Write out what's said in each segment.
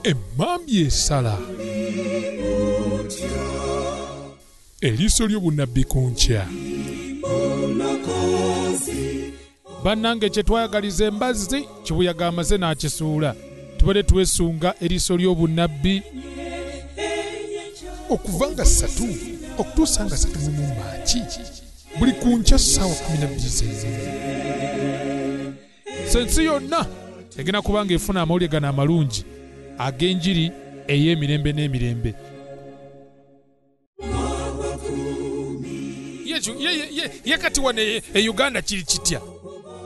Emmambya esala. Eriiso ly'obunabbi ku nkya. Bannange kye twayagaliza embazzi kibuyaga amaze n'akisuula. Tubadde twesunga eriiso ly'obunabbi okuva nga 3 okutuusa nga 3 mu Maaci. Buli ku nkya ssaawa 12 sensi yonna egenda kubanga efuna amawulire gano amalungi ag'enjiri ey'emirembe n'emirembe. Ye kati wano e Uganda kiri kitya?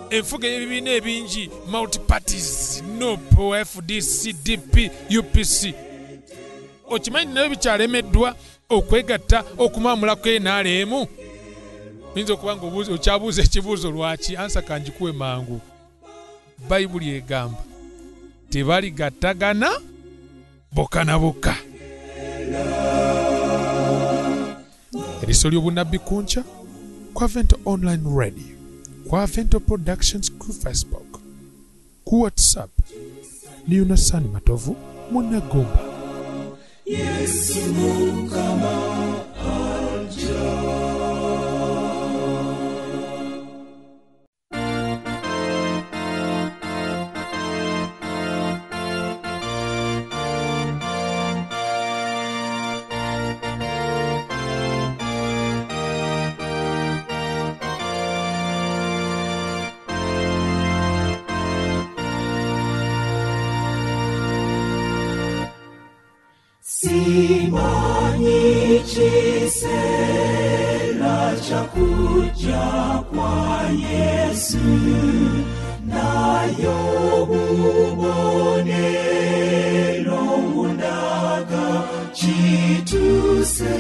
Enfuga y'ebibiina ebingi, multi parties, NOPO, FDC, DP, UPC. Okimanyi nayo bikyalemeddwa okwegatta okumamulako NRM? Oyinza okuba nga okyabuuza ekibuuzo lwaki, ansa kanjikuwe mangu. Bayibuli egamba tebaligattagana bokka na bokka. Eriiso ly'obunabbi ku nkya ku Avento Online Radio, ku Avento Productions ku Facebook, ku WhatsApp ni Yunasani Matovu Munagomba. Yesu Mukama alja. Simanyi kiseera kya kujja kwa Yesu, naye obubonero bundaga kituuse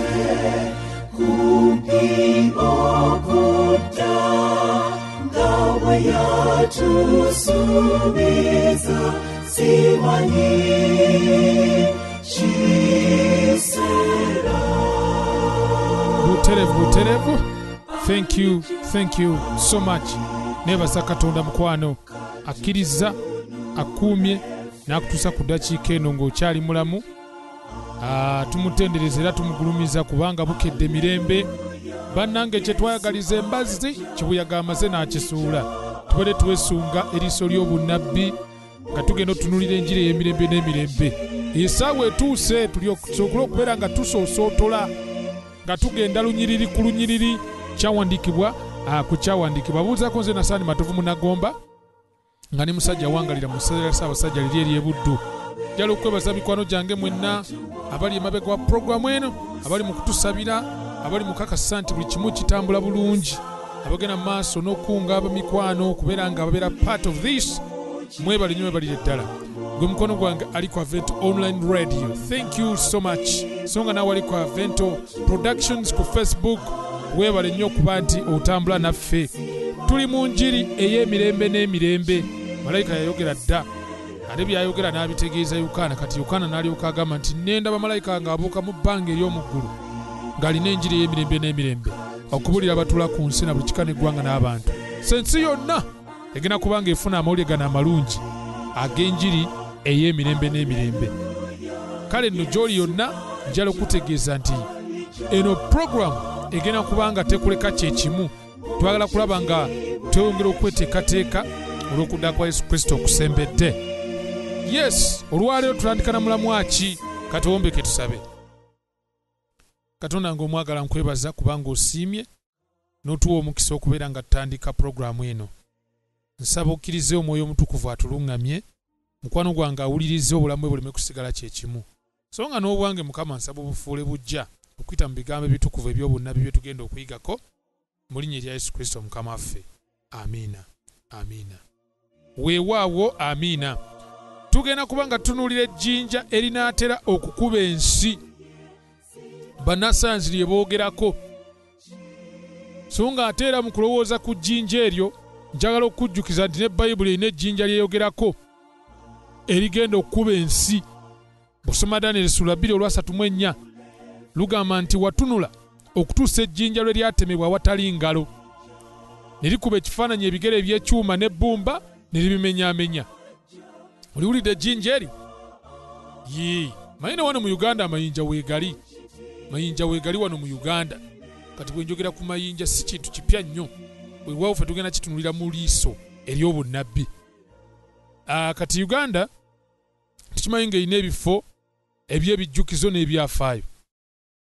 kumpi okudda nga bwe yatusuubiza. Simanyi Buterevu. Thank you so much. Nebaza Katonda mukwano akkiriza akuumye n'akutuusa ku ddakiika eno ng'okyali mulamu. Tumutendereza era tumugulumiza kubanga bukedde mirembe. Bannange kye twayagaliza embazzi kibuyaga amaze n'akisuula. Tubadde twesunga eriiso ly'obunabbi nga tugenda otunulira enjiri ey'emirembe n'emirembe. Essaawa etuuse tuli okusobola okubeera nga tusoosootola nga tugenda lunyiriri ku lunyiriri kyawandiikibwa ku kyawandiikibwa. Buuzako nze Nasani Matovu Munagomba nga ne musajja wangalira mu ssaza Ssaabasajja liri eri ebuddu. Njala okwebaza mikwano gyange mwenna abali emabega wa puroguramu eno, abali mu kutusabira, abali mu kakasa nti buli kimu kitambula bulungi, abagenda mu maaso n'okunga abamikwano okubeera nga babeera part of this. Mwebale nnyo, mwebalire ddala. Gwe mukono gwange ali ku Avento Online Radio. Thank you so much. So nga nawe ali ku Avento Productions ku Facebook. Weebale nnyo okuba nti otambula naffe. Tuli mu njiri ey'emirembe n'emirembe. Malayika yayogera dda. Ate byayogera n'abitegeeza Yukana. Kati Yukana n'alyoka agamba nti nendaba malayika ng'abuuka mu bbanga ery'omu ggulu ng'alina enjiri ey'emirembe n'emirembe okubulira abatula ku nsi na buli kika n'eggwanga n'abantu. Sensi yonna egenda kubanga efuna amawulire gano amalungi ag'enjiri ey'emirembe n'emirembe. Kale nno gy'oli yonna njala okutegeeza nti eno program egenda kubanga tekuleka kye kimu. Twagala kulaba nga tweyongera okweteekateeka olw'okudda kwa Yesu Kristo okusembedde. Yes, olwaleero tutandika na mulamwa ki? Katuwombeke tusabe. Katonda ng'omwagala nkwebaza kubanga osiimye n'otuwa omukisa okubeera nga tutandika programu eno. Nsaba okkirize Omwoyo Omutukuvu atuluŋŋamye, mukwano gwange awulirize obulamu bwe buleme kusigala kye kimu. So nga n'obwange Mukama nsaba obufuule bujja okuyita mu bigambo ebitukuvu eby'obunnabi bye tugenda okuyigako mu linnya erya Yesu Kristo Mukama waffe. Amiina. Weewaawo amiina. Tugenda kubanga tunuulira ejjinja erinaatera okukuba ensi. Bannasayansi lye boogerako. So nga ate era mu kulowooza ku jjinja eryo njagala okujjukiza nti ne Bayibuli erina ejjinja lyeyogerako erigenda okukuba ensi. Busoma Daniel Sula 2:34 lugamba nti watunula okutuusa ejjinja lwe lyatemebwa awatali ngalo, ne likuba ekifaananyi ebigere eby'ekyuma n'ebbumba ne libimenyaamenya. Muliwulidde ejjinja eri? Mayina wano mu Uganda amayinja weegali. Mayinja weegali wano mu Uganda. Kati bwe njogera ku mayinja si kintu kipya nnyo. Weewaawo ffe tugenda kitunulira mu Ly'Obunabbi Ly'Obunabbi. Kati Uganda tukimanyi ng'erina ebifo eby'ebijjukizo n'ebyafaayo.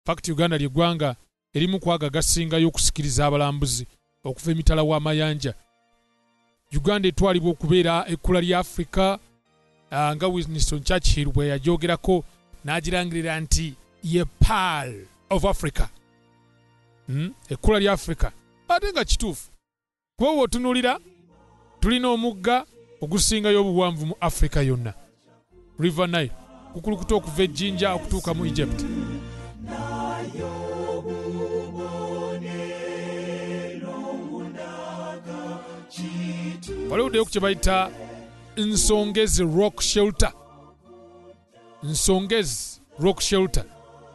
Fakiti Uganda ly'eggwanga erimu ku ago agasingayo okusikiriza abalambuzi okuva emitala w'amayanja. Uganda etwalibwa okubeera ekkula lya Africa nga Winston Churchill bwe yajogerako n'agirangirira nti ye Pearl of Africa. Ekkula lya Africa. Ate nga kituufu. Kuba w'otunuulira tulina omugga ogusingayo obuwanvu mu Africa yonna. River Nile. Kukulukuta okuva ejjinja okutuuka mu Egypt. Waliwuddeyo ku kye bayita Nsongezi Rock Shelter. Nsongezi Rock Shelter.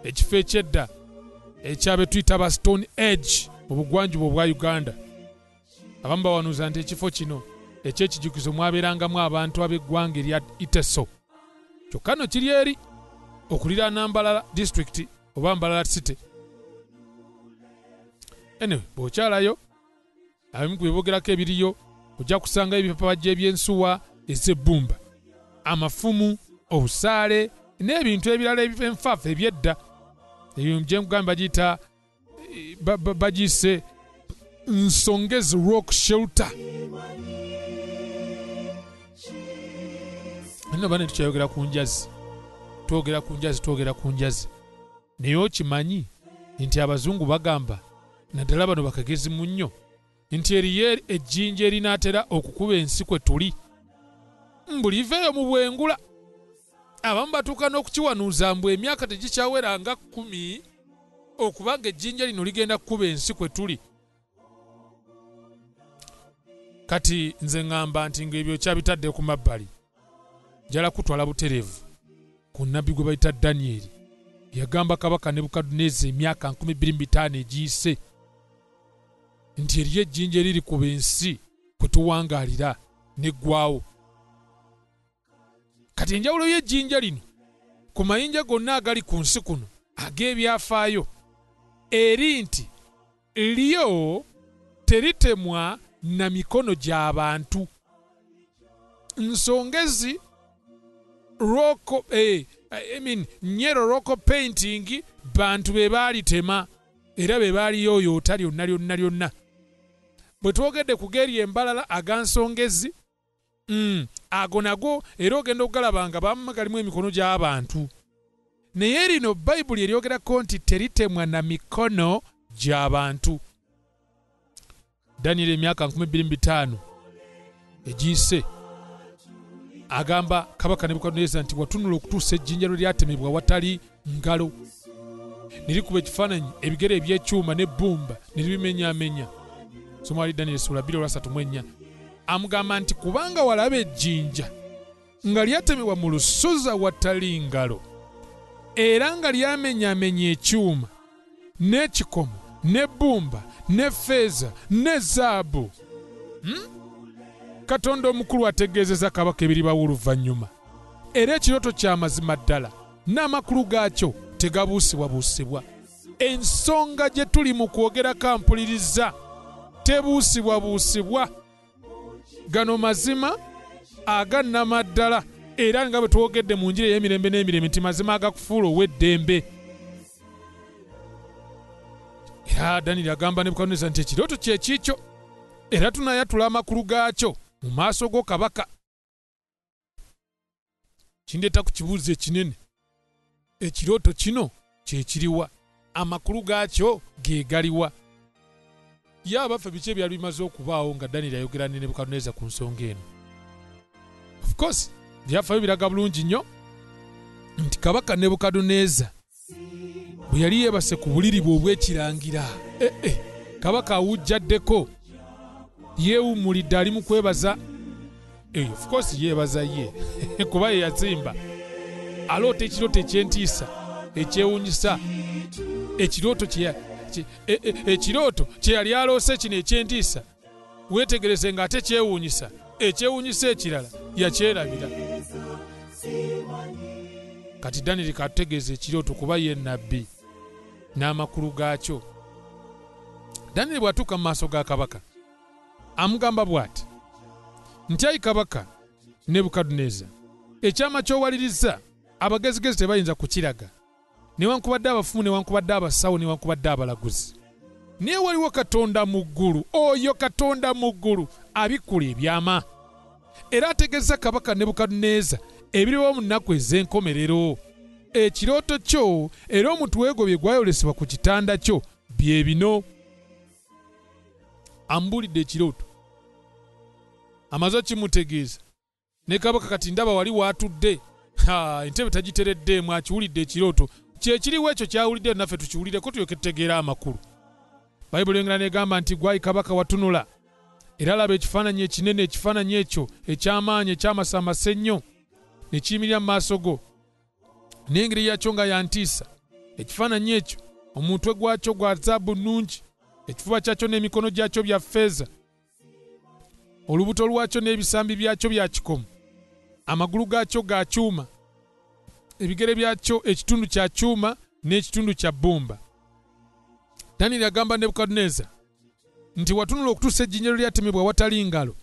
Ekifo ekyedda ekyabe tuyita ba Stone Age mu bugwanjuba obwa Uganda. Abamu bawanuuza nti ekifo kino eky'ekijjukizo mwabeerangamu abantu ab'eggwanga erya Iteso. Kyokka no kiri eri okuliraana Mbalala District oba Mbalala City. Anyway, bw'okyalayo abimu ku bebogerako ebiriyo ojja kusanga ebipapabajja eby'ensuwa ez'ebbumba, amafumu, obusaale n'ebintu ebirala eby'enfaafa ebyedda. Ebyo gye nkugamba bagiyita bagiyise Nsongezi Rock Shelter. Nno bane tukyayogera ku njazi. Twogera ku njazi. Naye okimanyi nti abazungu bagamba naddala bano bakagezi mu nnyo nti eriyo ejjinja erinaatera okukuba ensi kwe tuli. Mbuliveeyo mu bwengula. Abamu batuuka n'okukiwanuuza mbu emyaka tegikyawera nga 10 okubanga ejjinja lino ligenda kukuba ensi kwe tuli. Kati nze ngamba nti ng'ebyo kyabitadde ku mabbali. Njala kutwala butereevu ku nnabbi gwe bayita Danyeri. Yagamba kabaka Nebukadduneeza emyaka 25 egiyise nti eriyo ejjinja eriri kuba ensi kwe tuwangaalira neggwaawo. Kati enjawulo y'ejjinja lino ku mayinja gonna agali ku nsi kuno ag'ebyafaayo eri nti lyo teritemwa na mikono gy'abantu. Nsongezi roko Nyero roko painting bantu be baalitema era be baaliyoyoota lyonna. Bwe twogedde ku geeri embalala aga Nsongezi ago nago era ogenda okugalaba nga bamu galimu emikono gy'abantu. Naye lino Bayibuli eryogerako nti teritemwa na mikono gy'abantu. Danyeri emyaka 25 egiyise agamba kabaka Nebukadduneeza nti watunula okutuusa ejjinja lwe lyatemebwa watali ngalo. Nirikuba ekifaananyi ebigere eby'ekyuma n'ebbumba ne libimenyaamenya. Soma wali Danyeri essula 2:34. Amugamba nti kubanga walaba ejjinja nga lyatemebwa mu lusozi awatali ngalo era nga lyamenyaamenya ekyuma n'ekikomo n'ebbumba n'effeeza ne zaabu. Katonda omukulu ategeezeza kabaka ebiribawo oluvannyuma era ekirooto kya mazima ddala n'amakulu gaakyo tegabuusibwabuusibwa. Ensonga gye tuli mu kwogerako ampuliriza tebuusibwabuusibwa. Gano mazima agannamaddala era nga bwe twogedde mu njira ey'emirembe n'emirembe nti mazima agakufuula ow'eddembe. Era Danyeri agamba Nebukadduneeza nti ekirooto kye kiikyo era tunayatula amakulu gaakyo mu maaso go kabaka. Kindeeta ku kibuuzo ekinene. Ekirooto kino kye kiriwa? Amakulu gaakyo ge galiwa? Ye abaffe biki ebyali bimaze okubaawo nga Danyeri ayogera ne Nebukadduneeza ku nsonga eno? Of course byafaayo biraga bulungi nnyo nti kabaka Nebukadduneeza bwe yali yeebase ku buliri bwe obw'ekirangira kabaka awujjaddeko yeewummulidde ali mu kwebaza. Of course yeebaza ye kuba ye yazimba aloota ekirooto ekyentiisa ekyewuunyisa. Ekirooto kye yali aloose kino ekyentiisa weetegereze ng'ate kyewuunyisa. Ekyewuunyisa ekirala yakyerabira. kati Daniel kategeeza ekirooto kuba ye nabbi n'amakulu gaakyo. Daniel bw'atuuka mu maaso ga kabaka amugamba bw'ati nti ayi kabaka Nebukadduneeza, ekyama ky'owaliriza abagezigezi tebayinza kukiraga, newankubadde abafumu, newankubadde abasawo, newankubadde abalaguzi. Naye waliwo Katonda mu ggulu, oyo Katonda mu ggulu abikkula ebyama. Era ategeeza kabaka Nebukadduneeza ebiriwo mu nnaku ez'enkomerero. Ekirooto kyo era omutwe gwo bye gwayolesebwa ku kitanda kyo bye bino. Ambuulidde ekirooto, amaze kimutegeeza. Ne kabaka kati ndaba wali waatudde, entebe tagitereddeemu, akiwulidde ekirooto. Kyekiriwo ekyo kyawulidde naffe tukiwulireko tulyoke tutegeera amakulu. Bayibuli engala negamba nti gwayi kabaka watunula, era laba ekifaananyi ekinene, ekifaananyi ekyo eky'amaanyi eky'amasamasa ennyo ne kiyimirira mu maaso go, n'engeri yakyo nga yantiisa. Ekifaananyi ekyo omutwe gwakyo gwa zaabu nnungi, ekifuba kyakyo n'emikono gyakyo bya ffeeza, olubuto lwakyo n'ebisambi byakyo bya kikomo, amagulu gaakyo ga kyuma, ebigere byakyo ekitundu kya kyuma n'ekitundu kya bbumba. Daniel agamba Nebukadduneeza nti watunula okutuusa ejjinja lyatemebwa awatali ngalo,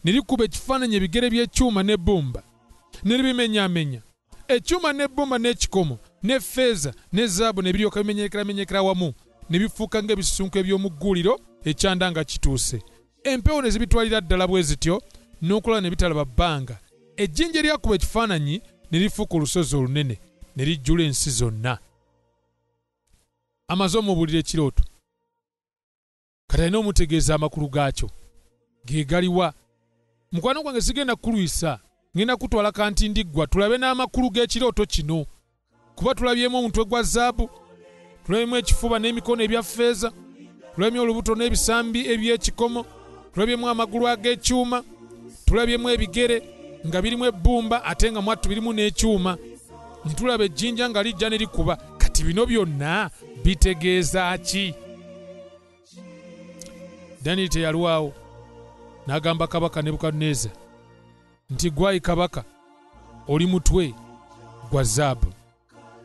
ne likuba ekifaananyi ebigere by'ekyuma n'ebbumba, ne libimenyaamenya. Ekyuma n'ebbumba n'ekikomo n'effeeza ne zaabu ne biryoka bimenyekeramenyekera wamu, ne bifuuka ng'ebisusunku eby'omu gguuliro ekyanda nga kituuse. Empewo ne zibitwalira ddala bwe zityo, n'okulala ne bitalaba bbanga. Ejjinja eryakuba ekifaananyi ne lifuuka olusozi olunene, ne lijjula ensi zonna. Amaze omubuulira ekirooto, kati alina omutegeeza amakulu gaakyo. Ge galiwa? Mukwano gwange sigenda kulwisa, ngenda kutwala kanti ndiggwa tulabe n'amakulu g'ekirooto kino. Kuba tulabyemu omutwe gwa zaabu, tulabyemu ekifuba n'emikono ebya ffeeza, tulabyemu olubuto n'ebisambi eby'ekikomo, tulabyemu amagulu ag'ekyuma, tulabyemu ebigere nga birimu ebbumba ate nga mwattu birimu n'ekyuma, ne tulaba ejjinja nga lijja ne likuba. Kati bino byonna bitegeeza ki? Daniel teyalwawo, n'agamba kabaka Nebukadduneeza nti gwayi kabaka oli mutwe gwa zaabu,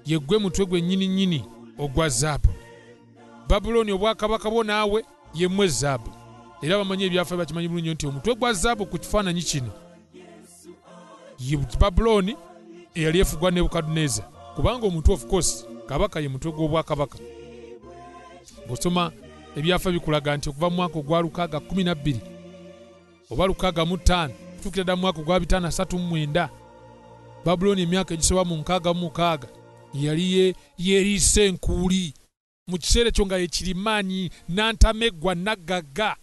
ye gwe mutwe gwe nnyini ogwa zaabu. Babuloni obwakabaka bwo naawe ye mmwe zaabu. Era bamanyi ebyafaayo bakimanyi bulungi nti omutwe gwa zaabu ku kifaananyi kino ye Babuloni eyali efugwa Nebukadduneeza, kubanga omutwe of course kabaka ye mutwe gw'obwakabaka. Bw'osoma ebyafaayo bikulaga nti okuva mu mwaka ogwa 612 oba 605 kutuukira ddala mu mwaka ogwa 539 Babuloni emyaka egisoba mu 606 yali Eriiso enkuuli. Mu kiseera ekyo nga ye Kirimaanyi n'antameggwa naggaga,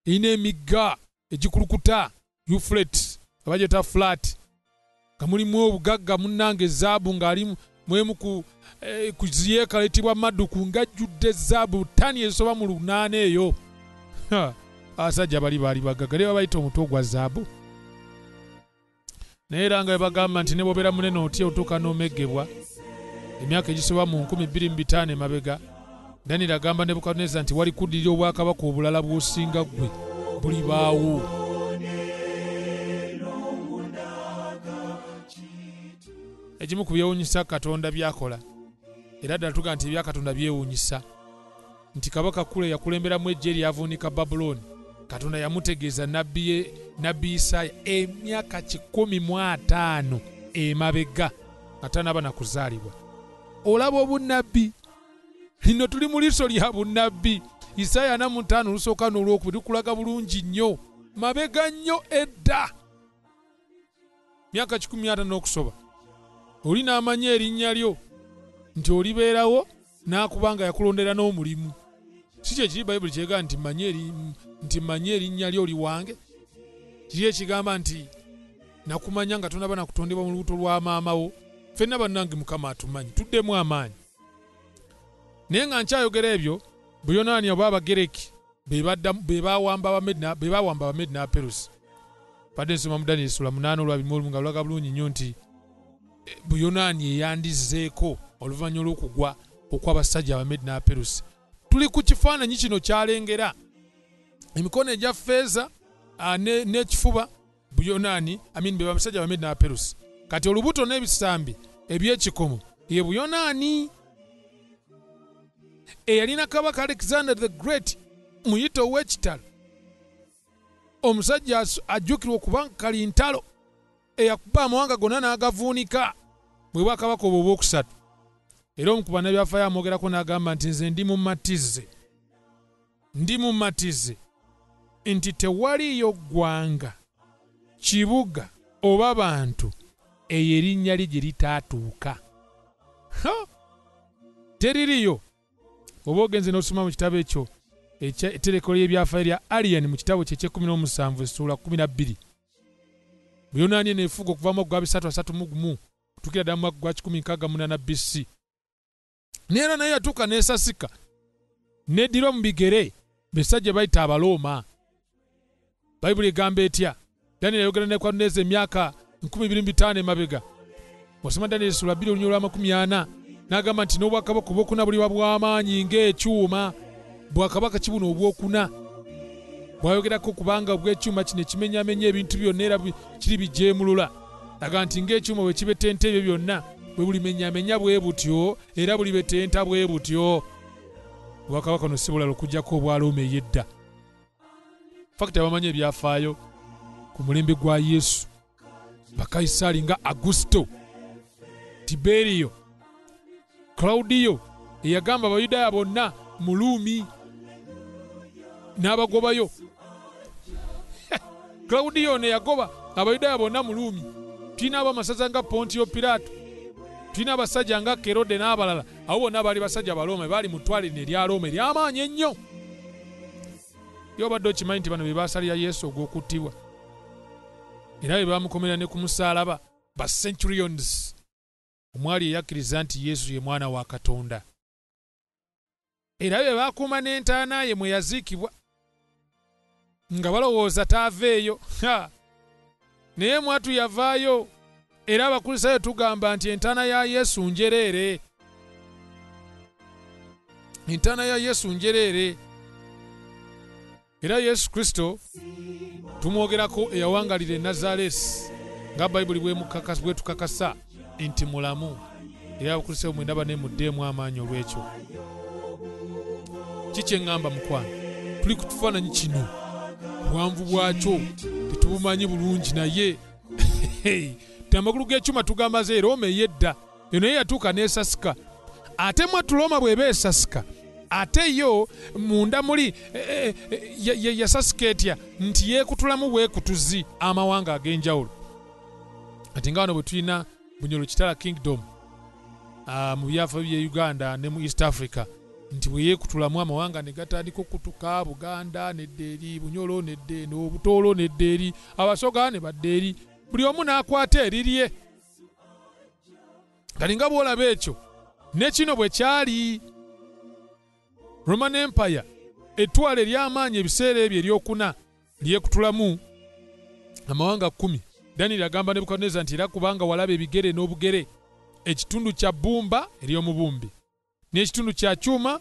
erina emigga egikulukuta Euphrates abagyeta flat, nga mulimu obugagga munnange zaabu ng'ali mwemu ku ziyeekalo etibwa Maduku ng'ajjudde zaabu ttani ezisoba mu 8 eyo. Abasajja bali baali bagagga ne babayita omutwe gwa zaabu. Naye era nga bagamba nti ne bw'obeera munene otya otuuka n'omeggebwa. Emyaka egisoba mu 25 emabega, Daniel agamba Nebukadduneeza nti wali kuddirira obwakabaka obulala bw'osinga ggwe buli baawo. Ekimu ku byewuunyisa Katonda byakola, era ddala tugaa nti ebya Katonda byewuunyisa, nti kabaka Kule yakulemberamu eggye eryavuunika Babuloni. Katonda yamutegeeza nabbi Isaaya emyaka 15 emabega nga tanaba na kuzaalibwa. Olaba obunnabbi, lino tuli mu liiso lya bunnabbi. Isaaya 45 olusooka n'olwokubiri lukulaga bulungi nnyo, mabega nnyo edda, myaka 15 n'okusoba. Oli n'amanya erinnya lyo nti olibeerawo n'akubanga yakulondera n'omulimu. Si kye kiri Bayibuli kyega nti manye erinnya lyo oli wange. Kiri ekigamba nti nakumanya nga tonaba nakutondebwa mu lubuto lwa maama wo. Ffenna bannange Mukama atumanyi, tuddemu amaanyi. Naye nga nkyayogera ebyo, Buyonaani oba Abagereki be baawamba Abamedi n'Abaperusi. Badde nsoma mu Daniel Sula 8 nga lulaga bulungi nnyo nti Buyonaani eyandizzeeko oluvannyuma lw'okugwa okw'abasajja Abamedi n'Abaperusi. Tuli ku kifaananyi kino kyalengera emikono egya ffeeza n'ekifuba Buyonaani be basajja Abamedi n'Abaperusi. Kati olubuto n'ebisambi ebyekikomo ye Buyonaani. Eyalina kabaka Alexander the Great muyita ow'ekitalo, omusajja ajjukirwa okuba kali ntalo eyakuba amawanga gonna n'agavuunika bwe bwakabaka obwo obwokusatu. Era omu ku bannabyafaayo amwogerako n'agamba nti nze ndi mumatize nti tewaliyo ggwanga, kibuga oba bantu eyo erinnya lye gye litaatuuka. Teririyo. Oba ogenze n'osoma mu kitabo ekyo etterekero ly'ebyafaayo lya Alien mu kitabo kye ky'e17 essuula 12. Buyonaani neefuga okuva mu gwa 331 kutuukira ddala mu mwaka gwa 168 BC. Neera naye yatuuka n'esasika n'eddira mu bigere besajja bayita Abalooma. Bayibuli egamba etya? Daniel yayogera ne Nebukadduneeza emyaka 25 emabega. Wasoma Daniel essuula 2 olunyolo lwa 40 n'agamba nti n'obwakabaka obwokuna buliba bw'amaanyi ng'ekyuma. Bwakabaka kibuno obwokuna bwayogerako kubanga obw'ekyuma kino ekimenyamenya ebintu byonna era kiri bijeemulula. Aga nti ng'ekyuma bwe kibetenta ebyo byonna bwe bulimenyamenya bwe butyo era buli betenta bwe butyo. Obwakabaka no si bulala okugyako obwalooma ey'edda. Fakiti abamanyi ebyafaayo ku mulembe gwa Yesu, Bakaisaali nga Augusto, Tiberio, Claudio eyagamba Abayudaaya bonna Muluumi n'abagobayo. Claudio ne yagoba Abayudaaya bonna Muluumi. Tulina abamasaza nga Pontio Pilato, tulina abasajja nga Kerode n'abalala. Abo bonna baali basajja Balooma, baali mu ttwale erya Looma ery'amaanyi ennyo. Yo badde okimanyi nti bano be baasalira Yesu ogw'okuttibwa era be baamukomera ne ku musaalaba ba centurions, omwali eyakkiriza nti Yesu ye mwana wa Katonda. Era be baakuuma n'entaana ye mwe yaziikibwa nga balowooza taaveeyo. Naye mwatu yavaayo, era Abakrisitaayo tugamba nti entaana ya Yesu njereere. Entaana ya Yesu njereere. Era Yesu Kristo tumwogerako eyawangalira e Nazaaleesi nga Bayibuli bwe tukakasa nti mulamu. Era Abakrisitaayo mwenda bane muddeemu amaanyi olw'ekyo. Kiki eŋŋamba mukwano? Tuli ku kifaananyi kino, buwanvu bwakyo tetubumanyi bulungi, naye amakulu g'ekyuma tugamba ze Rooma ey'edda eyo naye yatuuka n'esasika. Ate mwattu Rooma bw'eba esasika, ate yo munda muli yasasika etya nti yeekutulamu bwekutuzi amawanga ag'enjawulo. Ati nga wano bwe tulina Bunyolo Kitala Kingdom mu byafaayo bye Uganda ne mu East Africa, nti bwe yeekutulamu amawanga ne gatandika okutuka, Buganda nedda eri, Bunyolo nedda eno, Butoolo nedda eri, Abasoga ne badda eri, buli omu n'akwata erirye. Kati nga bw'olaba ekyo ne kino bwe kyali Roman Empire, ettwala ery'amaanyi ebiseera ebyo eryokuna lyekutulamu amawanga 10. Daniel agamba Nebukadduneeza nti era kubanga walaba ebigere n'obugere, ekitundu kya bbumba ery'omubumbi n'ekitundu kya kyuma,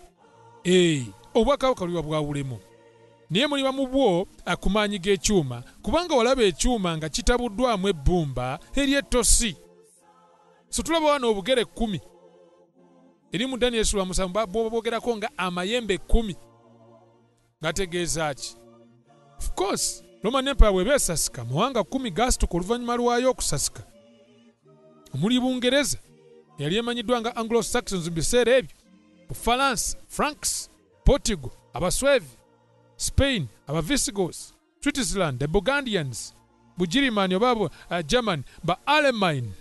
obwakabaka buliba bwawulemu. Naye muliba mu bwo ku maanyi g'ekyuma, kubanga walaba ekyuma nga kitabuddwamu ebbumba ery'ettosi. So tulaba wano obugere 10 eri mu Daniel essuula 7 bwogerako nga amayembe 10. Gategeeza ki? Of course Roman Empire bw'eba esasika, amawanga 10 gaasituka oluvannyuma lwayo okusasika. Omuli Bungereza yali emanyiddwa nga Anglo-Saxons mu biseera ebyo, Bufalansa, Franks, Portugal, Abaswevi, Spain, Abavisigoths, Switzerland, the Burgundians, Bugirimani oba German, ba Alemine.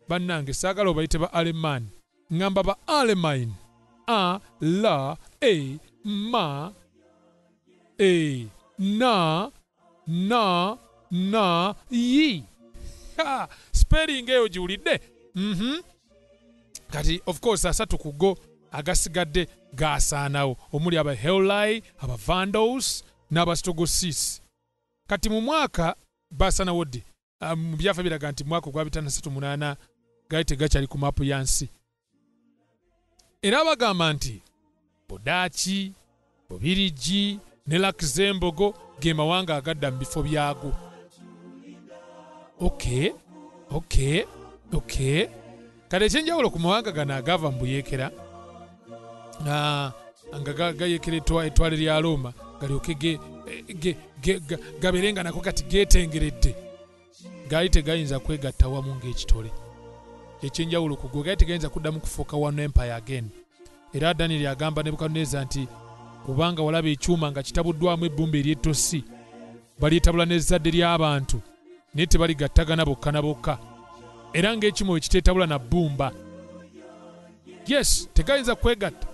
Bannange saagala obayite ba Alemani, ngamba ba Alemine. Yi. Spelling eyo giwulidde? Kati of course asatu ku go agasigadde gaasaanawo, omuli aba Helai, aba Vandals n'Abastrogosis. Kati mu mwaka baasanawo ddi? Mu byafa biraga nti mwaka gwa 538 gaali tegakyali ku maapu ya nsi. Era bagamba nti Budaaki, Bubirigi ne Luxembourg ge mawanga agadda mu bifo byago. Okay. Okay. Kale ekyenjawulo ku mawanga gano agava mu buyeekera nga gayekera ettwale lya Roma galyoke gabeere nga nako kati geetengeredde gaali tegayinza kwegatta wamu ng'ekitole. Ekyenjawulo ku go gaali tegayinza kuddamu kufuuka one empire again. Era Daniel agamba Nebukadneza nti kubanga walaba ekyuma nga kitabuddwamu ebbumba ery'ettosi balyetabula n'ezzadde ly'abantu naye tebaligattagana bokka na bokka. Era ng'ekimu bwe kiteetabula na bbumba. Yes, tegayinza kwegatta.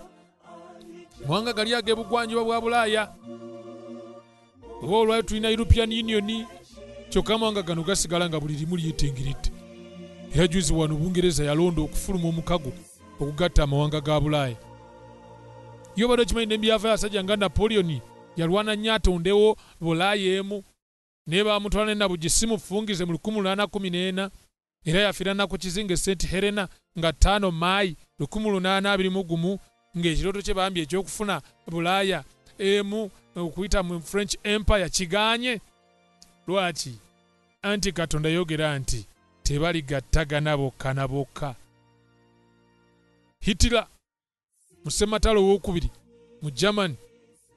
Mawanga gali ag'ebugwanjuba bwa Bulaaya. Oba olwayo tulina European Union, kyokka amawanga gano gasigala nga buli limu lyetengeredde. Era juzi wano Bungereza yalonda okufuluma omukago okugatta amawanga ga Bulaaya. Yo bado kimanyi n'ebyava asajja nga Napoleon yalwana nnyo atondewo Bulaaya emu naye baamutwala ne Nabugisi mufungize mu 1814 era yafiira nako kizinga St Helena nga 5 Maayi 1821 ng'ekirooto kye bambi ekyokufuna Bulaaya emu okuyita mu French Empire kigaanye. Lwaki? Anti Katonda yogera nti tebaligattagana bokka na bokka. Hitler musematalo owokubiri mu Germany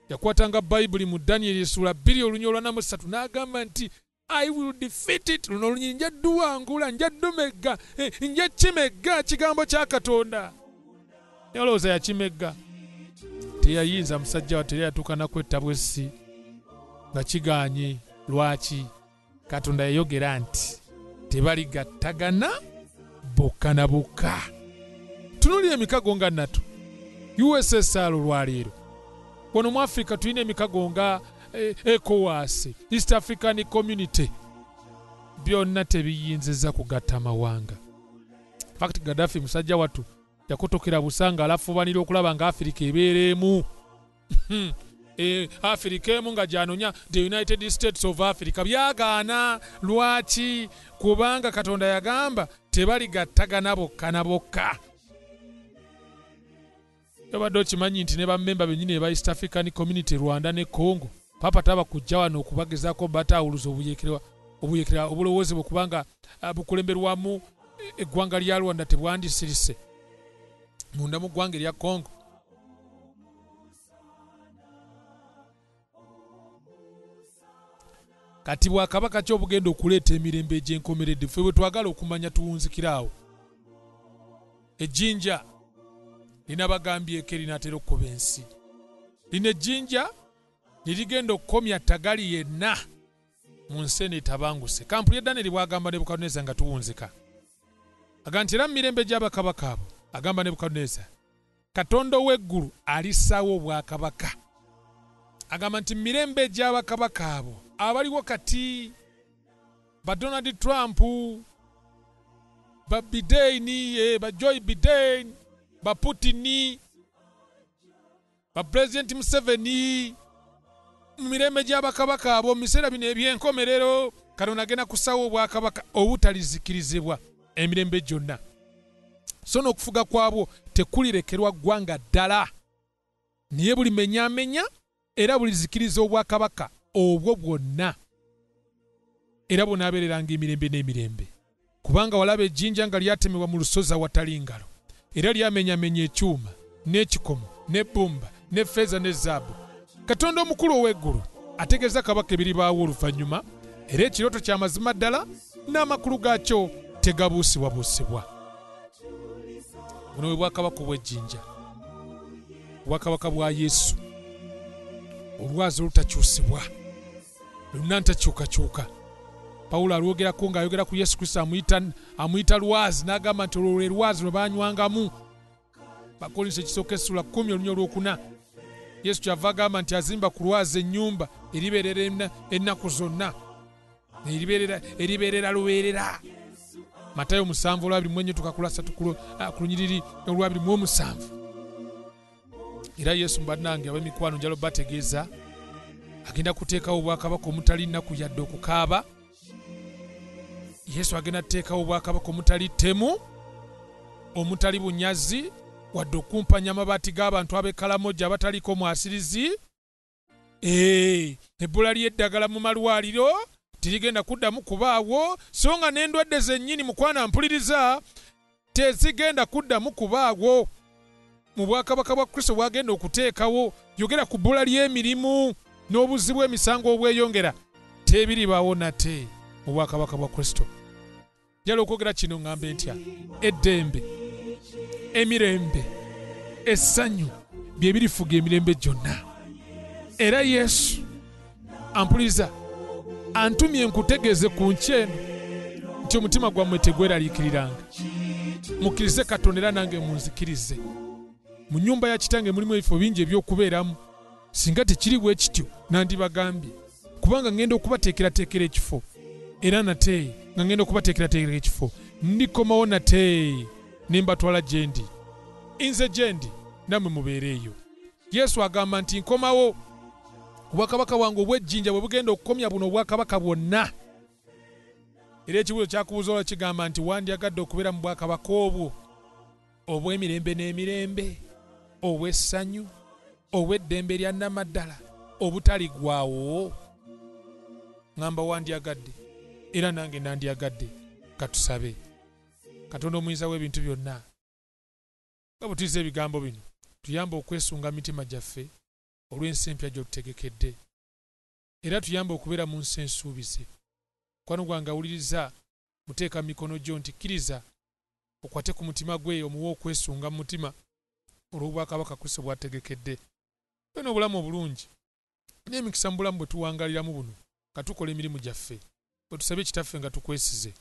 yakwatanga Bayibuli mu Daniel essula 2 olunya olwa3 n'agamba nti I will defeat it. Luno olunyiri nja dduwangula, nja ddumegga, nja kimegga kigambo kya Katonda. Yalowooza yakimegga. Teyayinza musajja wa yatuuka nakwetta bwessi nga kigaanye. Lwaki? Katonda yayogera nti tebaligattagana bokka na bokka. Tunuulira emikago nga nnatu. USSR olwaleero. Wano mu Africa tulina emikago nga ECOWAS, East African Community. Byonna tebiyinziza kugatta mawanga. Fact Gaddafi musajja watu yakotokera busanga alafubanira okulaba nga Africa ebeeremu. Africa emu nga gyanonya the United States of Africa byagaana. Lwaki? Kubanga Katonda yagamba tebaligattagana bokka na bokka. Yabadde okimanyi nti ne bammemba bennyini eba East African Community Rwanda ne Congo papa taba kujja wano okubagezaako batawuluza obuyeekera obulowoozi bwe kubanga bukulemberwamu eggwanga lya Rwanda tebwandisirise munda mu ggwanga erya Congo. Kati Bwakabaka ki obugenda okuleeta emirembe egy'enkomeredde ffe bwe twagala okumanya tuwunzikiraawo. Ejjinja lina bagambyeko erinaatera okukoba ensi. Lino ejjinja lirigenda okukomya Tagali yenna mu nsi eno etabanguse. Kampuni ya Daniel bw'agamba Nebukadneza nga tuwunzika. Agamba nti era mu mirembe gy'abakabaka abo, agamba Nebukadneza, Katonda ow'eggulu alissawo obwakabaka. Agamba nti mirembe gy'abakabaka abo abaliwo kati ba Donald Trump, ba Biden, ba Joe Biden, ba Putin, ba President Museveni, mirembe gy'abakabaka abo mu biseera bino eby'enkomerero Katonda agenda kusawo obwakabaka obutalizikirizibwa emirembe gyonna. So n'okufuga kwabwo tekulirekerwa ggwanga ddala, naye buli menyaamenya era bulizikiriza obwakabaka obwo bwonna, era bunaabeereranga emirembe n'emirembe. Kubanga walaba ejjinja nga lyatemebwa mu lusozi awatali ngalo, era lyamenyamenya ekyuma n'ekikomo n'ebbumba n'effeeza ne zaabu. Katonda omukulu ow'eggulu ategeeza kabaka ebiribaawo oluvannyuma, era ekirooto kya mazima ddala n'amakulu gaakyo tegabuusibwabuusibwa. Buno bwe bwakabaka obw'ejjinja, obwakabaka bwa Yesu, olwazi olutakyusibwa, lonna ntakyukakyuka. Pawulo alwogerako ng'ayogera ku Yesu Kristo amuyita lwazi n'agamba nti olwo lwe lwazi lwe baanywangamu. Bakolinso ekisooka essula 10 olunya olwokuna. Yesu kyava agamba nti azimba ku lwazi ennyumba eribeerera ennaku zonna, eribeerera lubeerera. Matayo 7:24 tukakula 3 ku lunyiriri olw'27. Era Yesu mbannange ab'emikwano njalo bategeeza agenda kuteekawo obwakabaka omutali nnaku yadde okukaaba. Yesu agenda kuteekawo obwakabaka omutali ttemu, omutali bunyazi, wadde okumpanya amabaati g'abantu ab'ekalamoja abataliko mwasirizi. Ebbula ly'eddagala mu malwaliro tirigenda kuddamu kubaawo, so nga n'endwadde zennyini mukwana mpuliriza tezigenda kuddamu kubaawo. Mu bwakabaka bwa Kristo bwagenda okuteekawo, yogera ku bbula ly'emirimu n'obuzzi bw'emisango obweyongera, tebiribaawo nate mu bwakabaka bwa Kristo. Njala okwogera kino ŋŋambe ntya eddembe, emirembe, essanyu bye birifuga emirembe gyonna. Era Yesu ampuliriza antumye nkutegeeze ku nkyeno nti omutima gwammwe tegweraliikiriranga. Mukkirize Katonda era nange munzikirize. Mu nnyumba ya Kitange mulimu ebifo bingi eby'okubeeramu. Singa tekiri bwe kityo nandibagambye, kubanga ngenda okubateekerateekera ekifo, era nate nga ngenda okubateekerateekera ekifo ndikomawo nate ne mbatwala gye ndi. Nze gye ndi nammwe mubeereeyo. Yesu agamba nti nkomawo, obwakabaka bwange obw'ejjinja bwe bugenda okukomya buno obwakabaka bwonna. Era ekibuuzo kyakubuuza olwo kigamba nti wandyagadde okubeera mu bwakabaka obwo obw'emirembe n'emirembe, obw'essanyu, obw'eddembe lya nnamaddala, obutaligwawo? Ŋŋamba wandyagadde, era nange nandyagadde. Katusabe. Katonda omuyinza w'ebintu byonna, nga bwe tuyiza ebigambo bino, tuyambe okwesunga mitima gyaffe olw'ensi empya gy'otutegekedde, era tuyambe okubeera mu nsi ensuubize. Mukwano gwange awuliriza, muteeka mu mikono gyo nti kkiriza okwate ku mutima gwe, omuwe okwesunga mu mutima olw'obwakabaka Kristo bw'ategekedde. Bwena obulamu obulungi n'emikisa mu bulamu bwe tuwangaliramu buno, nga tukola emirimu gyaffe, bwe tusabye Kitaffe nga tukwesize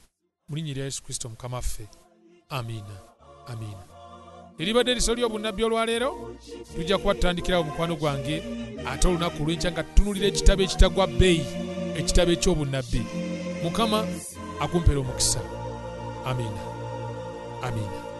mu linnya lya Yesu Kristo Mukama waffe. Amiina, amiina. Eribadde eriiso ly'obunabbi olwaleero, tujja kuba tutandikirawo mukwano gwange ate olunaku lw'enkya nga tutunulira ekitabo ekitagwa bbeeyi, ekitabo eky'obunabbi. Mukama akumpera omukisa. Amiina, amiina.